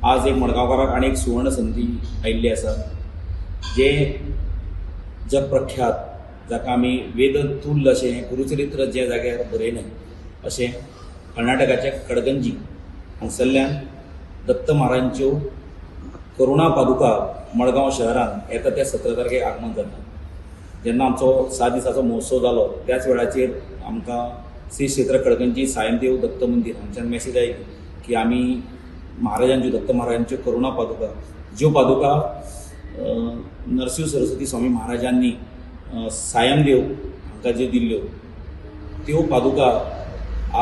आज एक मडगांवकाराक आनी एक सुवर्ण संधी आयिल्ली आसा। जे जगप्रख्यात जाका आमी वेदतुल्य अशें गुरुचरित्र जे जाग्यार बरयलें अशें कर्नाटकाचे कडगंजी हांगसरल्यान दत्त महाराजांच्यो करुणा पादुका मडगांव शहरांत येता त्या 17 तारखेक आगमन जाता। जेन्ना आमचो 7 दिसाचो महोत्सव जालो त्याच वेळाचेर आमकां श्री क्षेत्र कडगंजी सायमदेव दत्त मंदिर हांच्यान मॅसेज आयली की आमी महाराजांच्यो दत्त महाराजांच्यो करुणा पादुका ज्यो पादुका नरसिंह सरस्वती स्वामी महाराजांनी सायमदेव हांकां ज्यो दिल्ल्यो त्यो पादुका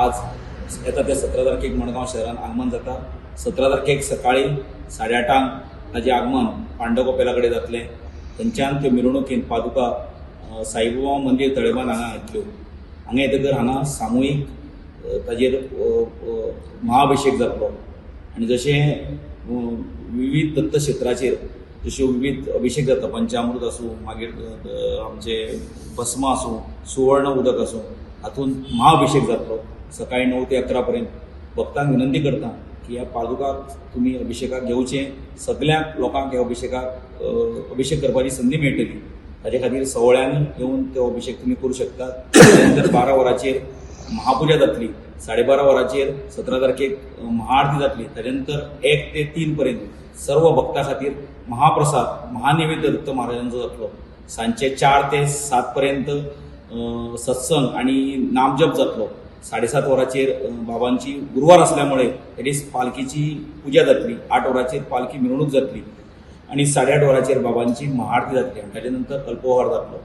आज येता त्या 17 तारखेक मडगांव शहरांत आगमन जाता। 17 तारखेक सकाळी 8:30 ताजें आगमन पांडवकोपेला कडेन जातलें। थंयच्यान त्यो मिरवणुकेन पादुका साईबाबा मंदिर तळेबान हांगा येतल्यो। हांगा येतकर हांगा सामुहीक ताजेर महाअभिषेक जातलो आनी जशें विविध दत्त क्षेत्राचेर जश्यो विविध अभिषेक जाता, पंचामृत आसूं, मागीर आमचे भस्म आसूं, सुवर्ण उदक आसूं, हातूंत महाअभिषेक जातलो सकाळी 9 ते 11 पर्यंत। भक्तांक विनंती करता की ह्या पादुकाक तुमी अभिषेकाक घेवचें। सगळ्यांक लोकांक ह्या अभिषेक करपाची संदी मेळटली। ताजे खातीर सवळ्यांनी येवन तो अभिषेक तुमी करूं शकतात। त्यानंतर 12 वरांचेर महापुजा जातली, 12:30 वरांचेर 17 तारखेक महाआरती जातली। ताजे नंतर 1 ते 3 पर्यंत सर्व भक्तां खातीर महाप्रसाद महानैवेद्य दत्त महाराजांचो जातलो। सांजचे 4 ते 7 पर्यंत सत्संग आणि नामजप जातलो। 7:30 वरांचेर बाबांची गुरुवार असल्यामुळे त्या दीस पालखीची पूजा जातली। 8 वरांचेर पालखी मिरवणूक जातली आणि 8:30 वरांचेर बाबांची महाआरती जातली आणि ताजे नंतर अल्पोहार जातलो।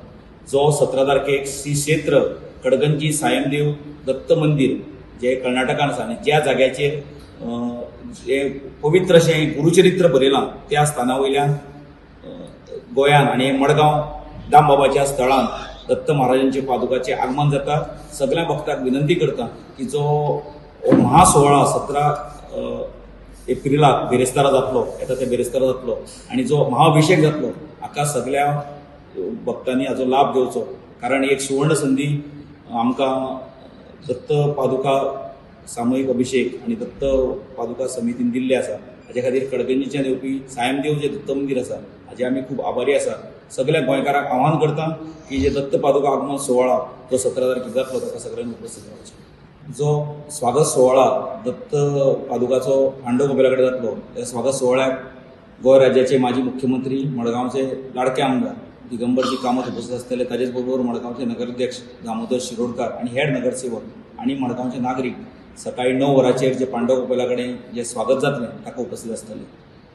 जो 17 तारखेक श्री क्षेत्र कडगंजी सायमदेव दत्त मंदिर जे कर्नाटकान आसा आनी ज्या जाग्याचेर जे पवित्र अशें गुरुचरित्र बरयलां त्या स्थाना वयल्यान गोंयान आनी मडगांव दामबाबाच्या स्थळान दत्त महाराजांच्या पादुकाचें आगमन जाता। सगळ्या भक्तांक विनंती करता की जो महासोहळा 17 एप्रिलाक बेरेस्तारा जातलो, येता त्या बेरेस्तारा जातलो आनी जो महाअभिषेक जातलो हाका सगळ्या भक्तांनी हाचो लाभ घेवचो। कारण एक सुवर्ण संधी आमकां दत्त पादुका सामुहीक अभिषेक आनी दत्त पादुका समितीन दिल्ले आसा। हाजे खातीर कडगंजीच्यान येवपी सायमदेव जे दत्त मंदिर आसा हाजे आमी खूब आभारी आसा। सगळ्या गोंयकारांक आव्हान करता की जे दत्त पादुका आगमन सोहळा जो 17 तारखेक जातलो ताका सगळ्यांनी उपस्थित रावचें। जो स्वागत सोहळा दत्त पादुकाचो पांडवकोपेला कडेन जातलो त्या स्वागत सोहळ्याक गोंय राज्याचे माजी मुख्यमंत्री, मडगांवचे लाडके आमदार दिगंबरजी कामत उपस्थित आसतले। ताजेच बरोबर मडगांवचे नगराध्यक्ष दामोदर शिरोडकार आणि हेर नगरसेवक आणि मडगांवचे नागरीक सकाळी 9 वरांचेर जे पांडवकोपेला कडेन जे स्वागत जातलें ताका उपस्थित आसतले।